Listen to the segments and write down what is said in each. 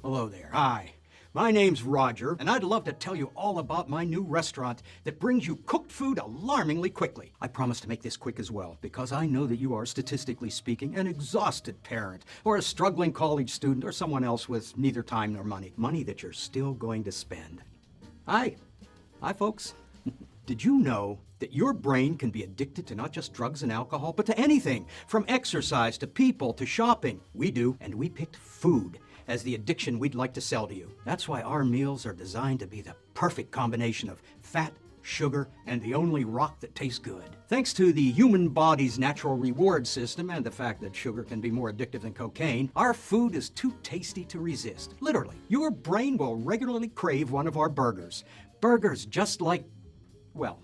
Hello there. Hi. My name's Roger, and I'd love to tell you all about my new restaurant that brings you cooked food alarmingly quickly. I promise to make this quick as well, because I know that you are, statistically speaking, an exhausted parent, or a struggling college student, or someone else with neither time nor money. Money that you're still going to spend. Hi. Hi, folks. Did you know that your brain can be addicted to not just drugs and alcohol, but to anything, from exercise to people to shopping? We do, and we picked food as the addiction we'd like to sell to you. That's why our meals are designed to be the perfect combination of fat, sugar, and the only rock that tastes good. Thanks to the human body's natural reward system and the fact that sugar can be more addictive than cocaine, our food is too tasty to resist. Literally, your brain will regularly crave one of our burgers. Burgers just like, well,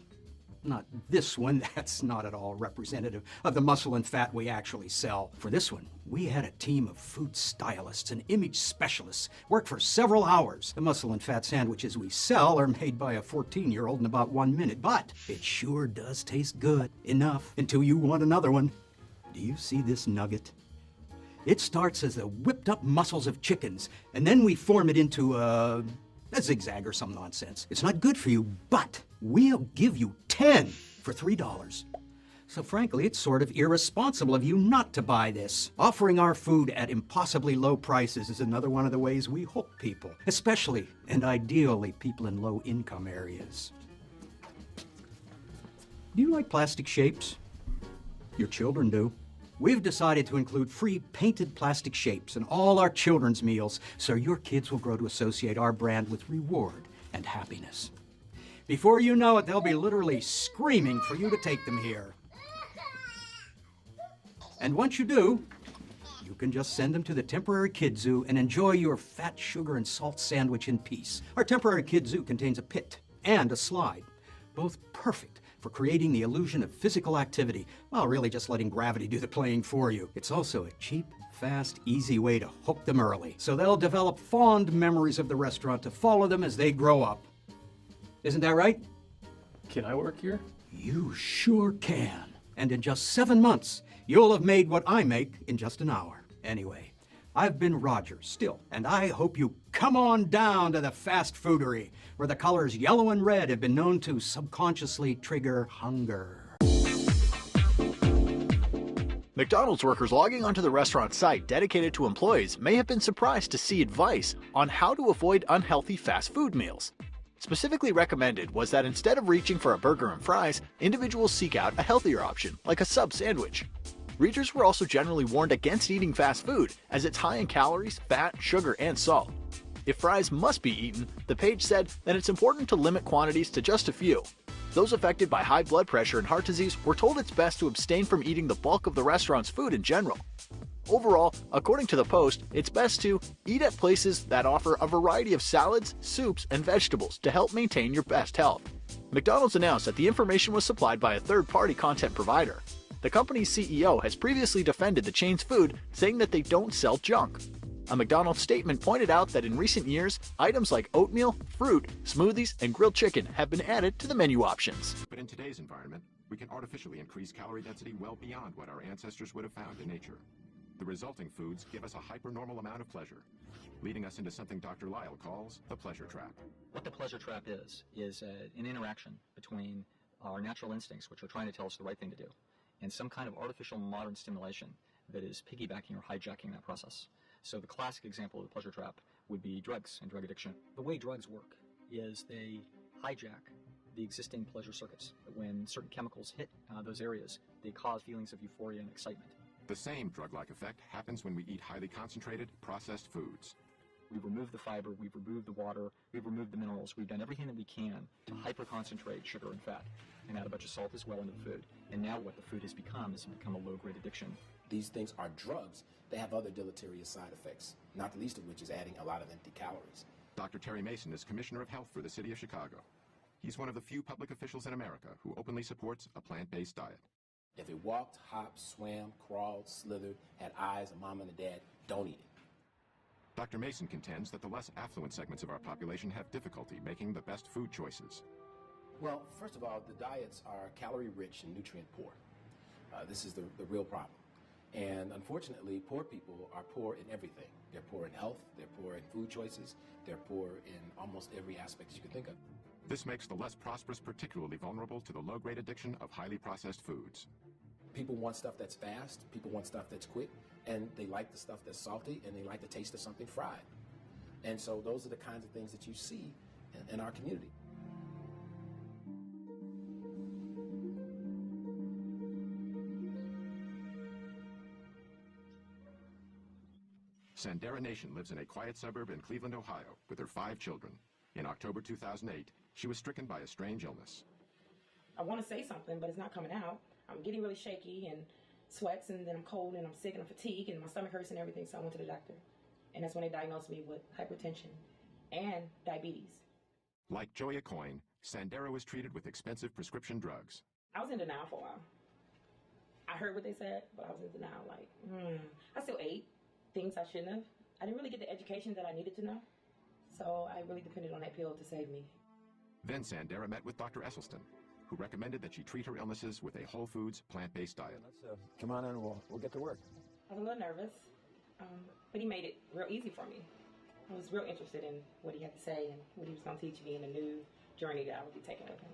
not this one. That's not at all representative of the muscle and fat we actually sell. For this one, we had a team of food stylists and image specialists work for several hours. The muscle and fat sandwiches we sell are made by a 14-year-old in about 1 minute, but it sure does taste good. Enough until you want another one. Do you see this nugget? It starts as the whipped up muscles of chickens, and then we form it into a zigzag or some nonsense. It's not good for you, but we'll give you 10 for $3. So frankly, it's sort of irresponsible of you not to buy this. Offering our food at impossibly low prices is another one of the ways we hook people, especially and ideally people in low-income areas. Do you like plastic shapes? Your children do. We've decided to include free painted plastic shapes in all our children's meals so your kids will grow to associate our brand with reward and happiness. Before you know it, they'll be literally screaming for you to take them here. And once you do, you can just send them to the temporary kid zoo and enjoy your fat, sugar, and salt sandwich in peace. Our temporary kid zoo contains a pit and a slide, both perfect for creating the illusion of physical activity, while really just letting gravity do the playing for you. It's also a cheap, fast, easy way to hook them early, so they'll develop fond memories of the restaurant to follow them as they grow up. Isn't that right? Can I work here? You sure can. And in just 7 months, you'll have made what I make in just an hour. Anyway, I've been Roger still, and I hope you come on down to the fast foodery, where the colors yellow and red have been known to subconsciously trigger hunger. McDonald's workers logging onto the restaurant site dedicated to employees may have been surprised to see advice on how to avoid unhealthy fast food meals. Specifically recommended was that instead of reaching for a burger and fries, individuals seek out a healthier option, like a sub sandwich. Readers were also generally warned against eating fast food, as it's high in calories, fat, sugar, and salt. If fries must be eaten, the page said that it's important to limit quantities to just a few. Those affected by high blood pressure and heart disease were told it's best to abstain from eating the bulk of the restaurant's food in general. Overall, according to the Post, it's best to eat at places that offer a variety of salads, soups, and vegetables to help maintain your best health. McDonald's announced that the information was supplied by a third-party content provider. The company's CEO has previously defended the chain's food, saying that they don't sell junk. A McDonald's statement pointed out that in recent years, items like oatmeal, fruit, smoothies, and grilled chicken have been added to the menu options. But in today's environment, we can artificially increase calorie density well beyond what our ancestors would have found in nature. The resulting foods give us a hypernormal amount of pleasure, leading us into something Dr. Lyle calls the pleasure trap. What the pleasure trap is an interaction between our natural instincts, which are trying to tell us the right thing to do, and some kind of artificial modern stimulation that is piggybacking or hijacking that process. So the classic example of the pleasure trap would be drugs and drug addiction. The way drugs work is they hijack the existing pleasure circuits. When certain chemicals hit those areas, they cause feelings of euphoria and excitement. The same drug-like effect happens when we eat highly concentrated, processed foods. We've removed the fiber, we've removed the water, we've removed the minerals, we've done everything that we can to hyper-concentrate sugar and fat, and add a bunch of salt as well into the food. And now what the food has become is become a low-grade addiction. These things are drugs. They have other deleterious side effects, not the least of which is adding a lot of empty calories. Dr. Terry Mason is Commissioner of Health for the City of Chicago. He's one of the few public officials in America who openly supports a plant-based diet. If it walked, hopped, swam, crawled, slithered, had eyes, a mom and a dad, don't eat it. Dr. Mason contends that the less affluent segments of our population have difficulty making the best food choices. Well, first of all, the diets are calorie-rich and nutrient-poor. This is the real problem. And unfortunately, poor people are poor in everything. They're poor in health, they're poor in food choices, they're poor in almost every aspect you can think of. This makes the less prosperous particularly vulnerable to the low-grade addiction of highly processed foods. People want stuff that's fast, people want stuff that's quick, and they like the stuff that's salty, and they like the taste of something fried. And so those are the kinds of things that you see in our community. Sandera Nation lives in a quiet suburb in Cleveland, Ohio, with her 5 children. In October 2008, she was stricken by a strange illness. I want to say something, but it's not coming out. I'm getting really shaky and sweats, and then I'm cold and I'm sick and I'm fatigued and my stomach hurts and everything, so I went to the doctor. And that's when they diagnosed me with hypertension and diabetes. Like Joya Coyne, Sandera was treated with expensive prescription drugs. I was in denial for a while. I heard what they said, but I was in denial, like, I still ate things I shouldn't have. I didn't really get the education that I needed to know, so I really depended on that pill to save me. Then Sandera met with Dr. Esselstyn, who recommended that she treat her illnesses with a whole foods, plant-based diet. Let's come on in, we'll get to work. I was a little nervous, but he made it real easy for me. I was real interested in what he had to say and what he was going to teach me in the new journey that I would be taking with him.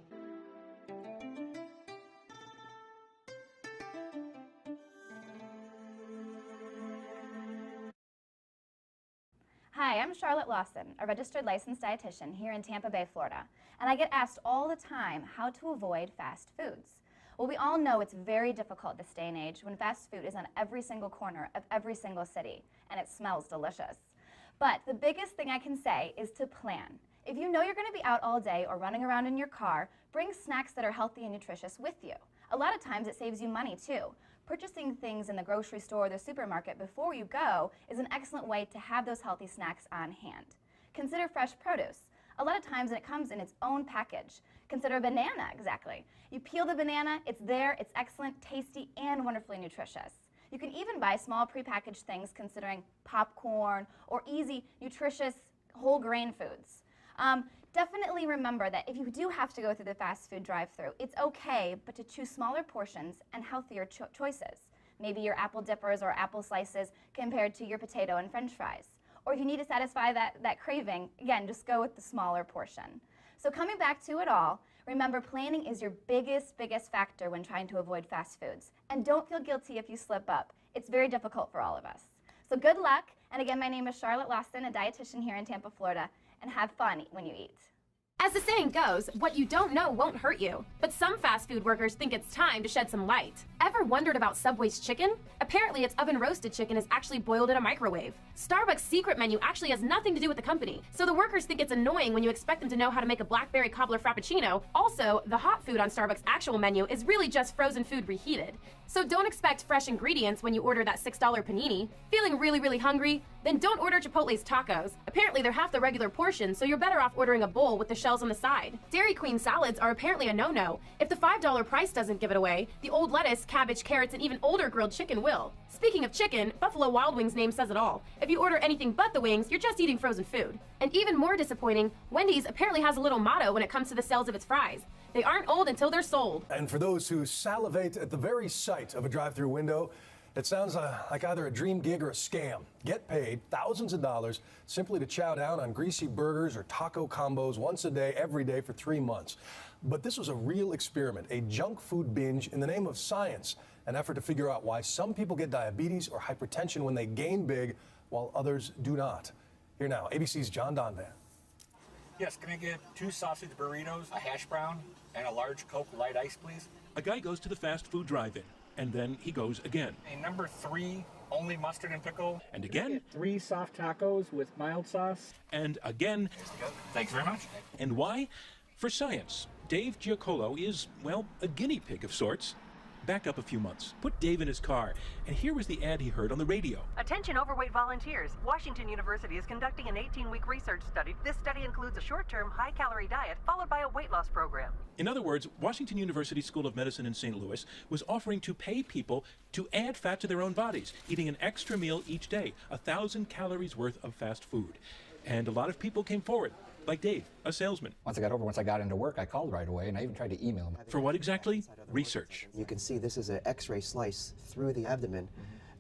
Hi, I'm Charlotte Lawson, a registered licensed dietitian here in Tampa Bay, Florida, and I get asked all the time how to avoid fast foods. Well, we all know it's very difficult this day and age when fast food is on every single corner of every single city, and it smells delicious. But the biggest thing I can say is to plan. If you know you're going to be out all day or running around in your car, bring snacks that are healthy and nutritious with you. A lot of times it saves you money too. Purchasing things in the grocery store or the supermarket before you go is an excellent way to have those healthy snacks on hand. Consider fresh produce. A lot of times it comes in its own package. Consider a banana, exactly. You peel the banana, it's there, it's excellent, tasty, and wonderfully nutritious. You can even buy small prepackaged things considering popcorn or easy, nutritious, whole grain foods. Definitely remember that if you do have to go through the fast food drive-thru, it's okay, but to choose smaller portions and healthier choices. Maybe your apple dippers or apple slices compared to your potato and french fries. Or if you need to satisfy that craving, again, just go with the smaller portion. So coming back to it all, remember planning is your biggest factor when trying to avoid fast foods. And don't feel guilty if you slip up. It's very difficult for all of us. So good luck, and again, my name is Charlotte Lawson, a dietitian here in Tampa, Florida, and have fun when you eat. As the saying goes, what you don't know won't hurt you. But some fast food workers think it's time to shed some light. Ever wondered about Subway's chicken? Apparently its oven-roasted chicken is actually boiled in a microwave. Starbucks' secret menu actually has nothing to do with the company, so the workers think it's annoying when you expect them to know how to make a blackberry cobbler frappuccino. Also, the hot food on Starbucks' actual menu is really just frozen food reheated. So don't expect fresh ingredients when you order that $6 panini. Feeling really hungry? Then don't order Chipotle's tacos. Apparently they're half the regular portion, so you're better off ordering a bowl with the shells on the side. Dairy Queen salads are apparently a no-no. If the $5 price doesn't give it away, the old lettuce, cabbage, carrots, and even older grilled chicken will. Speaking of chicken, Buffalo Wild Wings' name says it all. If you order anything but the wings, you're just eating frozen food. And even more disappointing, Wendy's apparently has a little motto when it comes to the sales of its fries. They aren't old until they're sold. And for those who salivate at the very sight of a drive-through window, it sounds like either a dream gig or a scam. Get paid thousands of dollars simply to chow down on greasy burgers or taco combos once a day, every day for 3 months. But this was a real experiment, a junk food binge in the name of science, an effort to figure out why some people get diabetes or hypertension when they gain big while others do not. Here now, ABC's John Donvan. Yes, can I get 2 sausage burritos, a hash brown, and a large Coke light ice, please? A guy goes to the fast food drive-in, and then he goes again. A number 3, only mustard and pickle. And again. 3 soft tacos with mild sauce. And again. Thanks very much. And why? For science. Dave Giacomo is, well, a guinea pig of sorts. Back up a few months. Put Dave in his car, and here was the ad he heard on the radio. Attention overweight volunteers. Washington University is conducting an 18-week research study. This study includes a short-term, high-calorie diet followed by a weight loss program. In other words, Washington University School of Medicine in St. Louis was offering to pay people to add fat to their own bodies, eating an extra meal each day, 1,000 calories worth of fast food. And a lot of people came forward. Like Dave, a salesman. Once I got into work, I called right away, and I even tried to email him. For what exactly? Research. You can see this is an X-ray slice through the abdomen,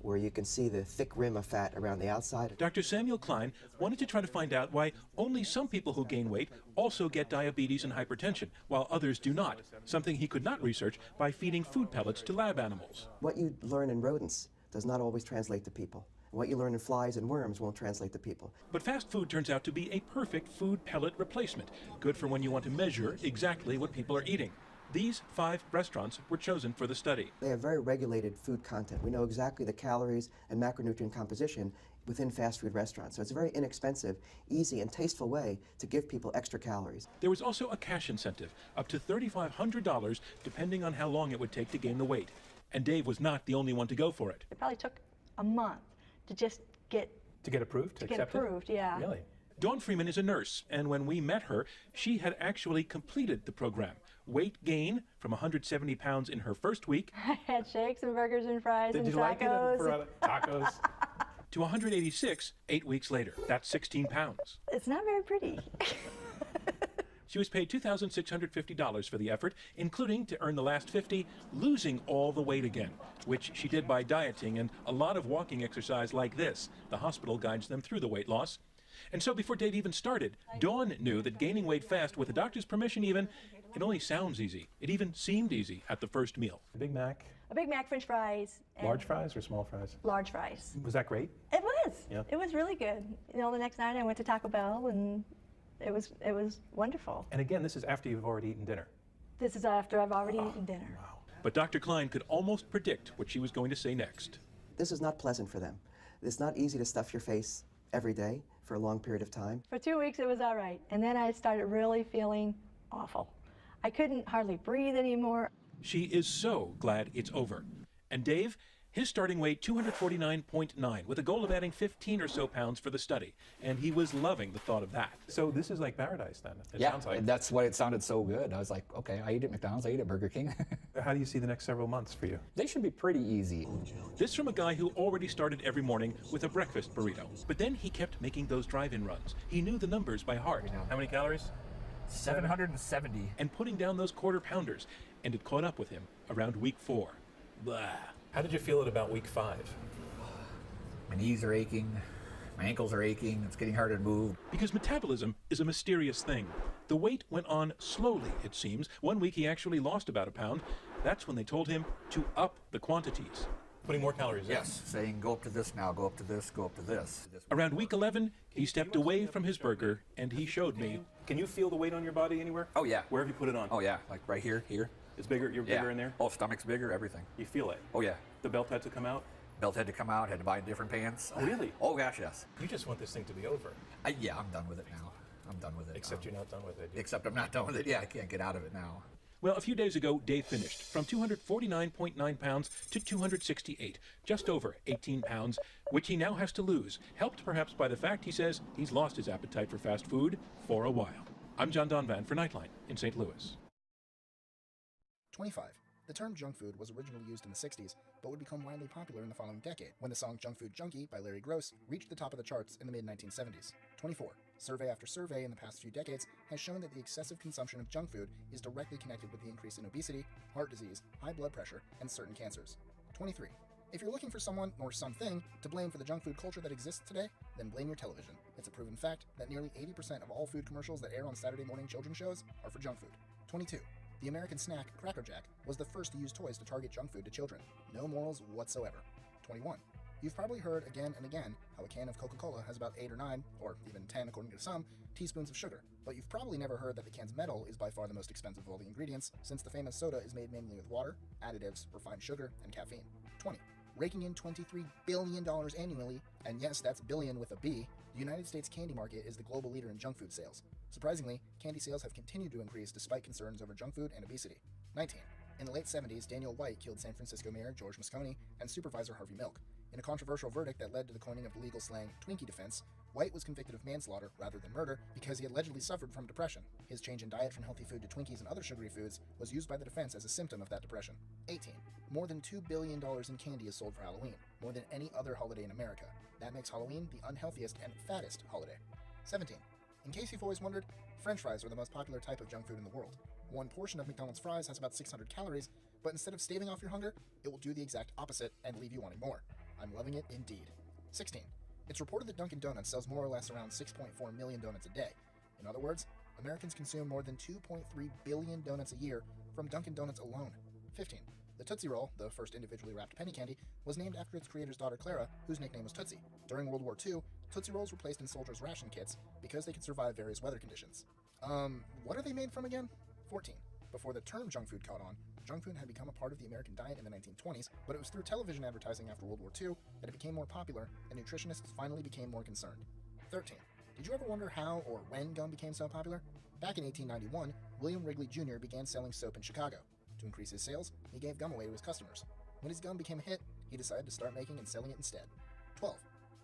where you can see the thick rim of fat around the outside. Dr. Samuel Klein wanted to try to find out why only some people who gain weight also get diabetes and hypertension, while others do not, something he could not research by feeding food pellets to lab animals. What you learn in rodents does not always translate to people. What you learn in flies and worms won't translate to people. But fast food turns out to be a perfect food pellet replacement, good for when you want to measure exactly what people are eating. These 5 restaurants were chosen for the study. They have very regulated food content. We know exactly the calories and macronutrient composition within fast food restaurants. So it's a very inexpensive, easy, and tasteful way to give people extra calories. There was also a cash incentive, up to $3,500, depending on how long it would take to gain the weight. And Dave was not the only one to go for it. It probably took a month to just get approved, to get approved, yeah. Really? Dawn Freeman is a nurse, and when we met her, she had actually completed the program. Weight gain from 170 pounds in her first week. I had shakes and burgers and fries and tacos. Did you like it? Tacos? To 186 8 weeks later. That's 16 pounds. It's not very pretty. She was paid $2,650 for the effort, including, to earn the last $50, losing all the weight again, which she did by dieting and a lot of walking exercise like this. The hospital guides them through the weight loss. And so before Dave even started, Dawn knew that gaining weight fast, with the doctor's permission even, it only sounds easy. It even seemed easy at the first meal. Big Mac? A Big Mac, French fries. Large fries or small fries? Large fries. Was that great? It was. Yeah. It was really good. You know, the next night I went to Taco Bell and it was wonderful. And again, this is after you've already eaten dinner. This is after I've already eaten dinner. Wow. But Dr. Klein could almost predict what she was going to say next. This is not pleasant for them. It's not easy to stuff your face every day for a long period of time. For 2 weeks it was all right. And then I started really feeling awful. I couldn't hardly breathe anymore. She is so glad it's over. And Dave, his starting weight 249.9, with a goal of adding 15 or so pounds for the study. And he was loving the thought of that. So this is like paradise then, it Yeah, sounds like. that's why it sounded so good. I was like, okay, I eat at McDonald's, I eat at Burger King. How do you see the next several months for you? They should be pretty easy. This from a guy who already started every morning with a breakfast burrito. But then he kept making those drive-in runs. He knew the numbers by heart. How many calories? 770. And putting down those quarter pounders. And it caught up with him around week 4. Blah. How did you feel at about week 5? My knees are aching, my ankles are aching, it's getting harder to move. Because metabolism is a mysterious thing. The weight went on slowly, it seems. 1 week he actually lost about a pound. That's when they told him to up the quantities. Putting more calories in? Yes, saying go up to this now, go up to this, go up to this. Around week 11, he stepped away from his burger and he showed me. Can you feel the weight on your body anywhere? Oh yeah. Where have you put it on? Oh yeah, like right here, here. It's bigger, you're bigger in there? Oh, stomach's bigger, everything. You feel it? Oh yeah. The belt had to come out? Belt had to come out, had to buy different pants. Oh really? Oh gosh, yes. You just want this thing to be over. Yeah, I'm done with it now. I'm done with it. Except you're not done with it. Except I'm not done with it. Yeah, I can't get out of it now. Well, a few days ago, Dave finished from 249.9 pounds to 268, just over 18 pounds, which he now has to lose, helped perhaps by the fact he says he's lost his appetite for fast food for a while. I'm John Donvan for Nightline in St. Louis. 25. The term junk food was originally used in the 60s, but would become widely popular in the following decade, when the song Junk Food Junkie by Larry Gross reached the top of the charts in the mid-1970s. 24. Survey after survey in the past few decades has shown that the excessive consumption of junk food is directly connected with the increase in obesity, heart disease, high blood pressure, and certain cancers. 23. If you're looking for someone or something to blame for the junk food culture that exists today, then blame your television. It's a proven fact that nearly 80% of all food commercials that air on Saturday morning children's shows are for junk food. 22. The American snack Cracker Jack was the first to use toys to target junk food to children. No morals whatsoever. 21. You've probably heard again and again how a can of Coca-Cola has about 8 or 9, or even 10 according to some, teaspoons of sugar. But you've probably never heard that the can's metal is by far the most expensive of all the ingredients, since the famous soda is made mainly with water, additives, refined sugar, and caffeine. 20. Raking in $23 billion annually, and yes, that's billion with a B, the United States candy market is the global leader in junk food sales. Surprisingly, candy sales have continued to increase despite concerns over junk food and obesity. 19. In the late 70s, Daniel White killed San Francisco Mayor George Moscone and Supervisor Harvey Milk. In a controversial verdict that led to the coining of the legal slang Twinkie defense, White was convicted of manslaughter rather than murder because he allegedly suffered from depression. His change in diet from healthy food to Twinkies and other sugary foods was used by the defense as a symptom of that depression. 18. More than $2 billion in candy is sold for Halloween, more than any other holiday in America. That makes Halloween the unhealthiest and fattest holiday. 17. In case you've always wondered, French fries are the most popular type of junk food in the world. One portion of McDonald's fries has about 600 calories, but instead of staving off your hunger, it will do the exact opposite and leave you wanting more. I'm loving it indeed. 16. It's reported that Dunkin' Donuts sells more or less around 6.4 million donuts a day. In other words, Americans consume more than 2.3 billion donuts a year from Dunkin' Donuts alone. 15. The Tootsie Roll, the first individually wrapped penny candy, was named after its creator's daughter Clara, whose nickname was Tootsie. During World War II, Tootsie Rolls were placed in soldiers' ration kits because they could survive various weather conditions. What are they made from again? 14. Before the term junk food caught on, junk food had become a part of the American diet in the 1920s, but it was through television advertising after World War II that it became more popular, and nutritionists finally became more concerned. 13. Did you ever wonder how or when gum became so popular? Back in 1891, William Wrigley Jr. began selling soap in Chicago. To increase his sales, he gave gum away to his customers. When his gum became a hit, he decided to start making and selling it instead. 12.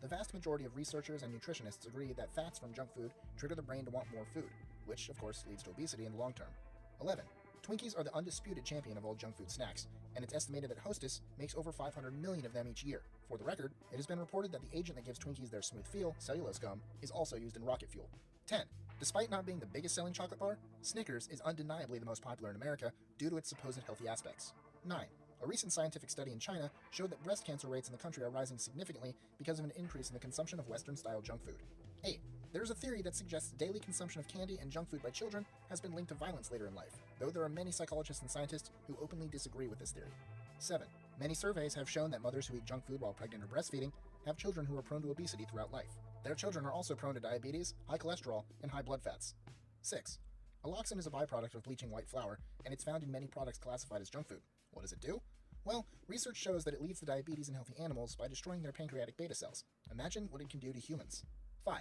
The vast majority of researchers and nutritionists agree that fats from junk food trigger the brain to want more food, which of course leads to obesity in the long term. 11. Twinkies are the undisputed champion of all junk food snacks, and it's estimated that Hostess makes over 500 million of them each year. For the record, it has been reported that the agent that gives Twinkies their smooth feel, cellulose gum, is also used in rocket fuel. 10. Despite not being the biggest selling chocolate bar, Snickers is undeniably the most popular in America due to its supposed healthy aspects. 9. A recent scientific study in China showed that breast cancer rates in the country are rising significantly because of an increase in the consumption of Western-style junk food. 8. There is a theory that suggests daily consumption of candy and junk food by children has been linked to violence later in life, though there are many psychologists and scientists who openly disagree with this theory. 7. Many surveys have shown that mothers who eat junk food while pregnant or breastfeeding have children who are prone to obesity throughout life. Their children are also prone to diabetes, high cholesterol, and high blood fats. 6. Alloxan is a byproduct of bleaching white flour, and it's found in many products classified as junk food. What does it do? Well, research shows that it leads to diabetes in healthy animals by destroying their pancreatic beta cells. Imagine what it can do to humans. 5.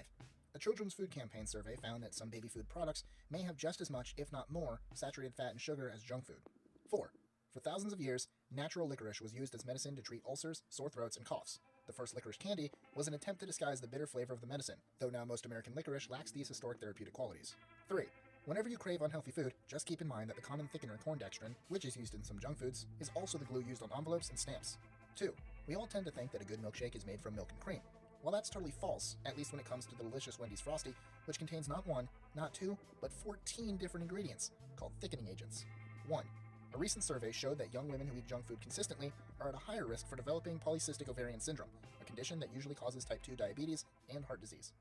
A children's food campaign survey found that some baby food products may have just as much, if not more, saturated fat and sugar as junk food. 4. For thousands of years, natural licorice was used as medicine to treat ulcers, sore throats, and coughs. The first licorice candy was an attempt to disguise the bitter flavor of the medicine, though now most American licorice lacks these historic therapeutic qualities. 3. Whenever you crave unhealthy food, just keep in mind that the common thickener corn dextrin, which is used in some junk foods, is also the glue used on envelopes and stamps. 2. We all tend to think that a good milkshake is made from milk and cream. Well, that's totally false, at least when it comes to the delicious Wendy's Frosty, which contains not 1, not 2, but 14 different ingredients, called thickening agents. 1. A recent survey showed that young women who eat junk food consistently are at a higher risk for developing polycystic ovarian syndrome, a condition that usually causes type 2 diabetes and heart disease.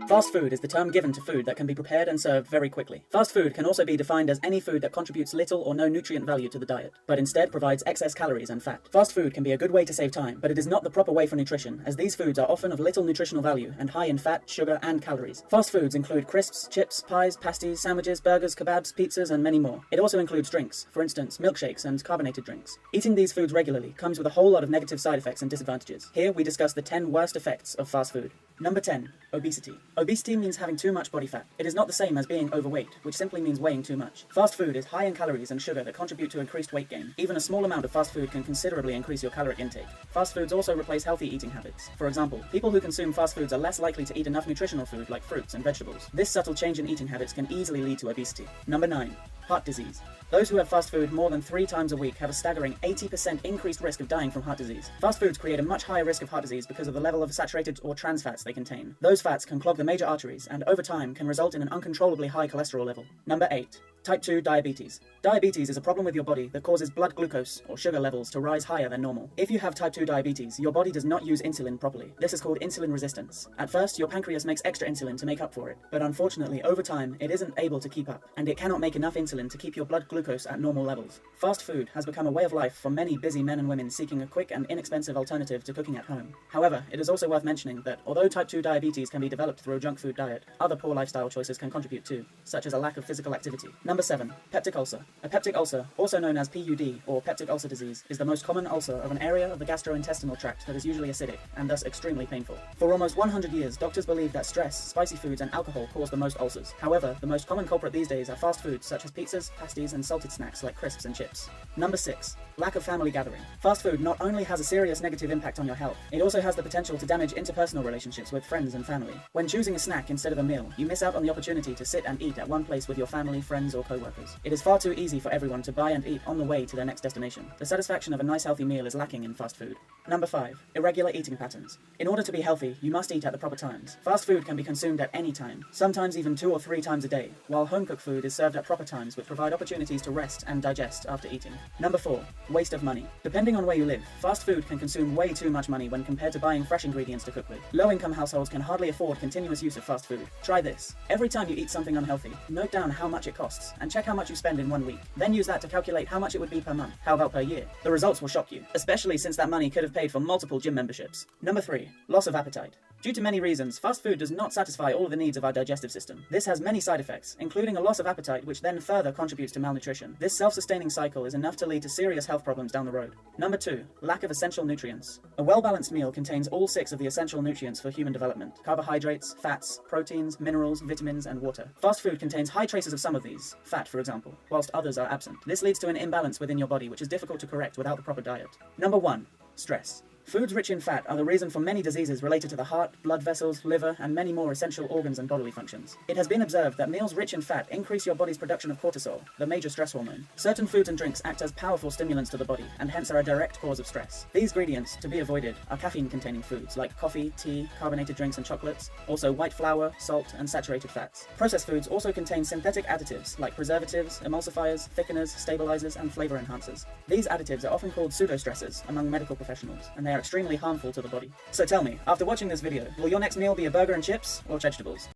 Fast food is the term given to food that can be prepared and served very quickly. Fast food can also be defined as any food that contributes little or no nutrient value to the diet, but instead provides excess calories and fat. Fast food can be a good way to save time, but it is not the proper way for nutrition, as these foods are often of little nutritional value and high in fat, sugar, and calories. Fast foods include crisps, chips, pies, pasties, sandwiches, burgers, kebabs, pizzas, and many more. It also includes drinks, for instance, milkshakes and carbonated drinks. Eating these foods regularly comes with a whole lot of negative side effects and disadvantages. Here we discuss the 10 worst effects of fast food. Number 10. Obesity. Obesity means having too much body fat. It is not the same as being overweight, which simply means weighing too much. Fast food is high in calories and sugar that contribute to increased weight gain. Even a small amount of fast food can considerably increase your caloric intake. Fast foods also replace healthy eating habits. For example, people who consume fast foods are less likely to eat enough nutritional food like fruits and vegetables. This subtle change in eating habits can easily lead to obesity. Number 9. Heart disease. Those who have fast food more than 3 times a week have a staggering 80% increased risk of dying from heart disease. Fast foods create a much higher risk of heart disease because of the level of saturated or trans fats they contain. Those fats can clog the major arteries and over time can result in an uncontrollably high cholesterol level. Number 8. Type 2 diabetes. Diabetes is a problem with your body that causes blood glucose, or sugar levels, to rise higher than normal. If you have type 2 diabetes, your body does not use insulin properly. This is called insulin resistance. At first, your pancreas makes extra insulin to make up for it, but unfortunately, over time, it isn't able to keep up, and it cannot make enough insulin to keep your blood glucose at normal levels. Fast food has become a way of life for many busy men and women seeking a quick and inexpensive alternative to cooking at home. However, it is also worth mentioning that although type 2 diabetes can be developed through a junk food diet, other poor lifestyle choices can contribute too, such as a lack of physical activity. Number 7. Peptic ulcer. A peptic ulcer, also known as PUD or peptic ulcer disease, is the most common ulcer of an area of the gastrointestinal tract that is usually acidic and thus extremely painful. For almost 100 years, doctors believe that stress, spicy foods, and alcohol cause the most ulcers. However, the most common culprit these days are fast foods such as pizzas, pasties, and salted snacks like crisps and chips. Number 6. Lack of family gathering. Fast food not only has a serious negative impact on your health, it also has the potential to damage interpersonal relationships with friends and family. When choosing a snack instead of a meal, you miss out on the opportunity to sit and eat at one place with your family, friends, or or co-workers. It is far too easy for everyone to buy and eat on the way to their next destination. The satisfaction of a nice healthy meal is lacking in fast food. Number 5. Irregular eating patterns. In order to be healthy, you must eat at the proper times. Fast food can be consumed at any time, sometimes even 2 or 3 times a day, while home-cooked food is served at proper times which provide opportunities to rest and digest after eating. Number 4. Waste of money. Depending on where you live, fast food can consume way too much money when compared to buying fresh ingredients to cook with. Low-income households can hardly afford continuous use of fast food. Try this. Every time you eat something unhealthy, note down how much it costs and check how much you spend in 1 week. Then use that to calculate how much it would be per month. How about per year? The results will shock you, especially since that money could have paid for multiple gym memberships. Number 3. Loss of appetite. Due to many reasons, fast food does not satisfy all of the needs of our digestive system. This has many side effects, including a loss of appetite, which then further contributes to malnutrition. This self-sustaining cycle is enough to lead to serious health problems down the road. Number 2. Lack of essential nutrients. A well-balanced meal contains all 6 of the essential nutrients for human development: carbohydrates, fats, proteins, minerals, vitamins, and water. Fast food contains high traces of some of these, fat for example, whilst others are absent. This leads to an imbalance within your body, which is difficult to correct without the proper diet. Number 1. Stress. Foods rich in fat are the reason for many diseases related to the heart, blood vessels, liver, and many more essential organs and bodily functions. It has been observed that meals rich in fat increase your body's production of cortisol, the major stress hormone. Certain foods and drinks act as powerful stimulants to the body, and hence are a direct cause of stress. These ingredients, to be avoided, are caffeine-containing foods like coffee, tea, carbonated drinks, and chocolates, also white flour, salt, and saturated fats. Processed foods also contain synthetic additives like preservatives, emulsifiers, thickeners, stabilizers, and flavor enhancers. These additives are often called pseudostressors among medical professionals, and they are extremely harmful to the body. So tell me, after watching this video, will your next meal be a burger and chips or vegetables?